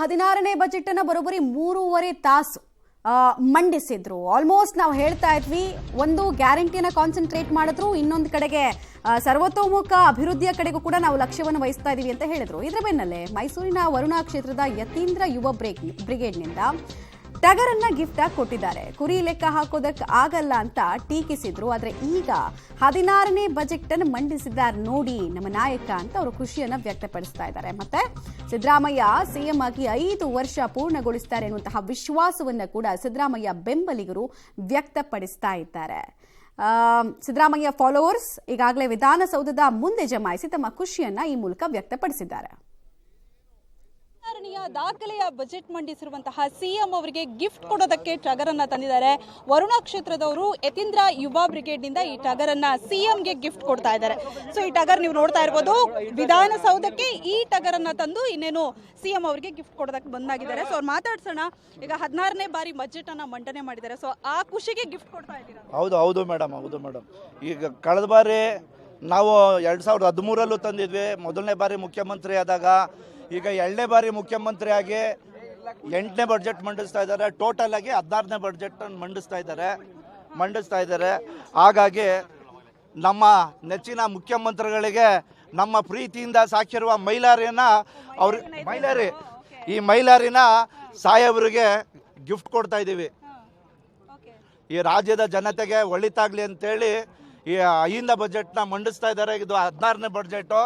16ನೇ budget ಅನ್ನು ಬರೋಬ್ಬರಿ 3.5 ತಾಸು ಮಂಡಿಸಿದ್ರು. ಆಲ್ಮೋಸ್ಟ್ ನಾವು ಹೇಳ್ತಾ ಇದ್ವಿ, ಒಂದು ಗ್ಯಾರಂಟಿಯನ್ನ ಕಾನ್ಸಂಟ್ರೇಟ್ ಮಾಡಿದ್ರು, ಇನ್ನೊಂದು ಕಡೆಗೆ ಸರ್ವತೋಮುಖ ಅಭಿವೃದ್ಧಿಯ ಕಡೆಗೂ ಕೂಡ ನಾವು ಲಕ್ಷ್ಯವನ್ನು ವಹಿಸ್ತಾ ಇದೀವಿ ಅಂತ ಹೇಳಿದ್ರು. ಇದರ ಬೆನ್ನಲ್ಲೇ ಮೈಸೂರಿನ ವರುಣಾ ಕ್ಷೇತ್ರದ ಯತೀಂದ್ರ ಯುವ ಬ್ರಿಗೇಡ್ನಿಂದ ಟಗರನ್ನ ಗಿಫ್ಟ್ ಆಗಿ ಕೊಟ್ಟಿದ್ದಾರೆ. ಕುರಿ ಲೆಕ್ಕ ಹಾಕೋದಕ್ಕೆ ಆಗಲ್ಲ ಅಂತ ಟೀಕಿಸಿದ್ರು. ಆದ್ರೆ ಈಗ 16ನೇ ಬಜೆಟ್ ಅನ್ನು ಮಂಡಿಸಿದ್ದಾರೆ ನೋಡಿ ನಮ್ಮ ನಾಯಕ ಅಂತ ಅವರು ಖುಷಿಯನ್ನ ವ್ಯಕ್ತಪಡಿಸ್ತಾ ಇದ್ದಾರೆ. ಮತ್ತೆ ಸಿದ್ದರಾಮಯ್ಯ ಸಿಎಂ ಆಗಿ 5 ವರ್ಷ ಪೂರ್ಣಗೊಳಿಸ್ತಾರೆ ಎನ್ನುವಂತಹ ವಿಶ್ವಾಸವನ್ನ ಕೂಡ ಸಿದ್ದರಾಮಯ್ಯ ಬೆಂಬಲಿಗರು ವ್ಯಕ್ತಪಡಿಸ್ತಾ ಇದ್ದಾರೆ. ಸಿದ್ದರಾಮಯ್ಯ ಫಾಲೋವರ್ಸ್ ಈಗಾಗಲೇ ವಿಧಾನಸೌಧದ ಮುಂದೆ ಜಮಾಯಿಸಿ ತಮ್ಮ ಖುಷಿಯನ್ನ ಈ ಮೂಲಕ ವ್ಯಕ್ತಪಡಿಸಿದ್ದಾರೆ. ದಾಖಲೆಯ ಬಜೆಟ್ ಮಂಡಿಸಿರುವಂತಹ ಸಿಎಂ ಅವರಿಗೆ ಗಿಫ್ಟ್ ಕೊಡೋದಕ್ಕೆ ಟಗರನ್ನ ತಂದಿದ್ದಾರೆ. ವರುಣಾ ಕ್ಷೇತ್ರದವರು ಯತೀಂದ್ರ ಯುವ ಬ್ರಿಗೇಡ್ ನಿಂದ ಈ ಟಗರನ್ನ ಸಿಎಂಗೆ ಗಿಫ್ಟ್ ಕೊಡ್ತಾ ಇದ್ದಾರೆ. ಸೊ ಈ ಟಗರ್ ನೀವು ನೋಡ್ತಾ ಇರಬಹುದು, ವಿಧಾನಸೌಧಕ್ಕೆ ಈ ಟಗರನ್ನ ತಂದು ಇನ್ನೇನು ಸಿಎಂ ಅವರಿಗೆ ಗಿಫ್ಟ್ ಕೊಡೋದಕ್ಕೆ ಬಂದಾಗಿದ್ದಾರೆ. ಸೊ ಅವ್ರು ಮಾತಾಡ್ಸೋಣ. ಈಗ 16ನೇ ಬಾರಿ ಬಜೆಟ್ ಅನ್ನ ಮಂಡನೆ ಮಾಡಿದ್ದಾರೆ. ಸೊ ಆ ಖುಷಿಗೆ ಗಿಫ್ಟ್ ಕೊಡ್ತಾ ಇದ್ದೀರಾ? ಹೌದು ಮೇಡಮ್. ಈಗ ಕಳೆದ ಬಾರಿ ನಾವು 2013ರಲ್ಲೂ ತಂದಿದ್ವಿ. ಮೊದಲನೇ ಬಾರಿ ಮುಖ್ಯಮಂತ್ರಿ ಆದಾಗ. ಈಗ 2ನೇ ಬಾರಿ ಮುಖ್ಯಮಂತ್ರಿ ಆಗಿ 8ನೇ ಬಜೆಟ್ ಮಂಡಿಸ್ತಾ ಇದ್ದಾರೆ. ಟೋಟಲ್ ಆಗಿ 16ನೇ ಬಜೆಟ್ ಮಂಡಿಸ್ತಾ ಇದ್ದಾರೆ. ಹಾಗಾಗಿ ನಮ್ಮ ನೆಚ್ಚಿನ ಮುಖ್ಯಮಂತ್ರಿಗಳಿಗೆ ನಮ್ಮ ಪ್ರೀತಿಯಿಂದ ಸಾಕಿರುವ ಈ ಮೈಲಾರಿನ ಸಾಹೇಬರಿಗೆ ಗಿಫ್ಟ್ ಕೊಡ್ತಾ ಇದ್ದೀವಿ. ಈ ರಾಜ್ಯದ ಜನತೆಗೆ ಒಳಿತಾಗ್ಲಿ ಅಂತೇಳಿ ಈ 5ನೇ ಬಜೆಟ್ನ ಮಂಡಿಸ್ತಾ ಇದ್ದಾರೆ. ಇದು 16ನೇ ಬಜೆಟು.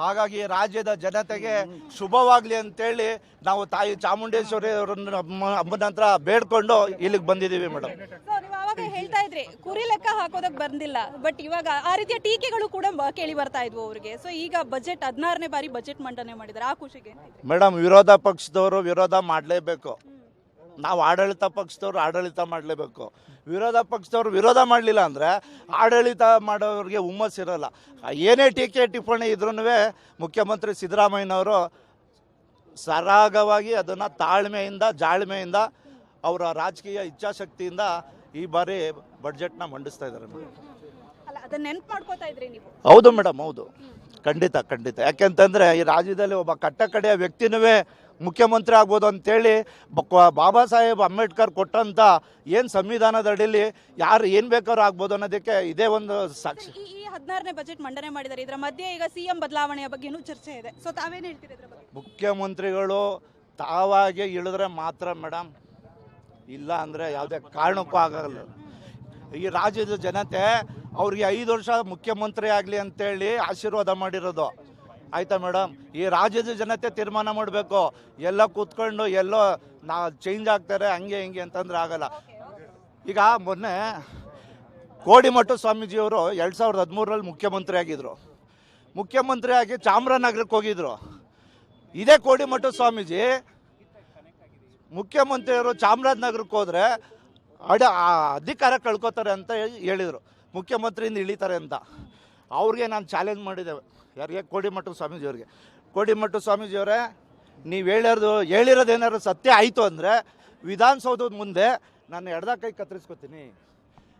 ಹಾಗಾಗಿ ರಾಜ್ಯದ ಜನತೆಗೆ ಶುಭವಾಗಲಿ ಅಂತೇಳಿ ನಾವು ತಾಯಿ ಚಾಮುಂಡೇಶ್ವರಿ ಹಬ್ಬದ ನಂತರ ಬೇಡ್ಕೊಂಡು ಇಲ್ಲಿಗೆ ಬಂದಿದ್ದೀವಿ ಮೇಡಮ್. ಅವಾಗ ಹೇಳ್ತಾ ಇದ್ರಿ ಕುರಿ ಲೆಕ್ಕ ಹಾಕೋದಕ್ಕೆ ಬಂದಿಲ್ಲ, ಬಟ್ ಇವಾಗ ಆ ರೀತಿಯ ಟೀಕೆಗಳು ಕೂಡ ಕೇಳಿ ಬರ್ತಾ ಇದ್ವು ಅವರಿಗೆ. ಸೊ ಈಗ ಬಜೆಟ್ 16ನೇ ಬಾರಿ ಬಜೆಟ್ ಮಂಡನೆ ಮಾಡಿದ್ದಾರೆ. ಆ ಖುಷಿಗೆ ಮೇಡಮ್, ವಿರೋಧ ಪಕ್ಷದವರು ವಿರೋಧ ಮಾಡಲೇಬೇಕು. ನಾವು ಆಡಳಿತ ಪಕ್ಷದವ್ರು ಆಡಳಿತ ಮಾಡಲೇಬೇಕು. ವಿರೋಧ ಪಕ್ಷದವ್ರು ವಿರೋಧ ಮಾಡಲಿಲ್ಲ ಅಂದರೆ ಆಡಳಿತ ಮಾಡೋರಿಗೆ ಹುಮ್ಮಸ್ಸಿರಲ್ಲ. ಏನೇ ಟೀಕೆ ಟಿಪ್ಪಣಿ ಇದ್ರೂ ಮುಖ್ಯಮಂತ್ರಿ ಸಿದ್ದರಾಮಯ್ಯನವರು ಸರಾಗವಾಗಿ ಅದನ್ನು ತಾಳ್ಮೆಯಿಂದ ಜಾಳ್ಮೆಯಿಂದ ಅವರ ರಾಜಕೀಯ ಇಚ್ಛಾಶಕ್ತಿಯಿಂದ ಈ ಬಾರಿ ಬಡ್ಜೆಟ್ನ ಮಂಡಿಸ್ತಾ ಇದ್ದಾರೆ. ಅದನ್ನ ನೆನಪು ಮಾಡ್ಕೋತಾ ಇದ್ರಿ ನೀವು? ಹೌದು ಮೇಡಮ್, ಹೌದು, ಖಂಡಿತ. ಯಾಕೆಂತಂದರೆ ಈ ರಾಜ್ಯದಲ್ಲಿ ಒಬ್ಬ ಕಟ್ಟಕಡೆಯ ವ್ಯಕ್ತಿನೂ ಮುಖ್ಯಮಂತ್ರಿ ಆಗ್ಬೋದು ಅಂತೇಳಿ ಬಾಬಾ ಸಾಹೇಬ್ ಅಂಬೇಡ್ಕರ್ ಕೊಟ್ಟಂತ ಏನು ಸಂವಿಧಾನದ ಅಡಿಯಲ್ಲಿ ಯಾರು ಏನು ಬೇಕಾದ್ರೂ ಆಗ್ಬೋದು ಅನ್ನೋದಕ್ಕೆ ಇದೇ ಒಂದು ಸಾಕ್ಷಿ. ಈ 16ನೇ ಬಜೆಟ್ ಮಂಡನೆ ಮಾಡಿದ್ದಾರೆ. ಇದರ ಮಧ್ಯೆ ಈಗ ಸಿಎಂ ಬದಲಾವಣೆಯ ಬಗ್ಗೆನೂ ಚರ್ಚೆ ಇದೆ. ಸೊ ತಾವೇನು ಹೇಳ್ತೀರಿ ಇದರ ಬಗ್ಗೆ? ಮುಖ್ಯಮಂತ್ರಿಗಳು ತಾವಾಗಿ ಇಳಿದ್ರೆ ಮಾತ್ರ ಮೇಡಮ್, ಇಲ್ಲ ಅಂದರೆ ಯಾವುದೇ ಕಾರಣಕ್ಕೂ ಆಗಲ್ಲ. ಈ ರಾಜ್ಯದ ಜನತೆ ಅವ್ರಿಗೆ 5 ವರ್ಷ ಮುಖ್ಯಮಂತ್ರಿ ಆಗಲಿ ಅಂತೇಳಿ ಆಶೀರ್ವಾದ ಮಾಡಿರೋದು. ಆಯ್ತಾ ಮೇಡಮ್? ಈ ರಾಜ್ಯದ ಜನತೆ ತೀರ್ಮಾನ ಮಾಡಬೇಕು. ಎಲ್ಲ ಕೂತ್ಕೊಂಡು ಎಲ್ಲೋ ಚೇಂಜ್ ಆಗ್ತಾರೆ ಹಂಗೆ ಹಿಂಗೆ ಅಂತಂದ್ರೆ ಆಗಲ್ಲ. ಈಗ ಮೊನ್ನೆ ಕೋಡಿಮಠ ಸ್ವಾಮೀಜಿಯವರು 2013ರಲ್ಲಿ ಮುಖ್ಯಮಂತ್ರಿ ಆಗಿದ್ರು. ಮುಖ್ಯಮಂತ್ರಿ ಆಗಿ ಚಾಮರಾಜನಗರಕ್ಕೆ ಹೋಗಿದ್ರು. ಇದೇ ಕೋಡಿಮಠ ಸ್ವಾಮೀಜಿ ಮುಖ್ಯಮಂತ್ರಿಯವರು ಚಾಮರಾಜನಗರಕ್ಕೆ ಹೋದರೆ ಅಧಿಕಾರ ಕಳ್ಕೊತಾರೆ ಅಂತ ಹೇಳಿದರು. ಮುಖ್ಯಮಂತ್ರಿಯಿಂದ ಇಳಿತಾರೆ ಅಂತ. ಅವ್ರಿಗೆ ನಾನು ಚಾಲೆಂಜ್ ಮಾಡಿದ್ದೆ. ಯಾರಿಗೆ? ಕೋಡಿಮಠ ಸ್ವಾಮೀಜಿಯವ್ರಿಗೆ. ಕೋಡಿಮಠ ಸ್ವಾಮೀಜಿಯವರೇ, ನೀವು ಹೇಳಿರೋದೇನಾದ್ರು ಸತ್ಯ ಆಯಿತು ಅಂದರೆ ವಿಧಾನಸೌಧದ ಮುಂದೆ ನಾನು ಎಡದ ಕೈ ಕತ್ತರಿಸ್ಕೊತೀನಿ,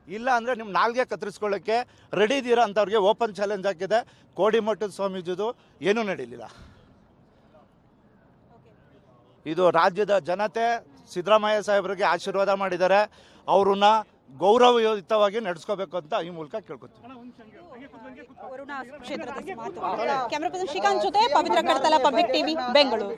ಇಲ್ಲ ಅಂದರೆ ನಿಮ್ಮ ನಾಲ್ಗೆ ಕತ್ತರಿಸ್ಕೊಳ್ಳೋಕ್ಕೆ ರೆಡಿ ಇದ್ದೀರಾ ಅಂತ ಅವ್ರಿಗೆ ಓಪನ್ ಚಾಲೆಂಜ್ ಹಾಕಿದೆ. ಕೋಡಿಮಠದ ಸ್ವಾಮೀಜಿದು ಏನೂ ನಡೀಲಿಲ್ಲ. ಇದು ರಾಜ್ಯದ ಜನತೆ ಸಿದ್ದರಾಮಯ್ಯ ಸಾಹೇಬರಿಗೆ ಆಶೀರ್ವಾದ ಮಾಡಿದ್ದಾರೆ. ಅವ್ರನ್ನ ಗೌರವಯುತವಾಗಿ ನಡೆಸ್ಕೋಬೇಕು ಅಂತ ಈ ಮೂಲಕ ಕೇಳ್ಕೊತೀನಿ. ಕ್ಯಾಮರಾ ಪರ್ಸನ್ ಶ್ರೀಕಾಂತ್ ಜೊತೆ ಪವಿತ್ರ ಕಡತಲ, ಪಬ್ಲಿಕ್ ಟಿವಿ, ಬೆಂಗಳೂರು.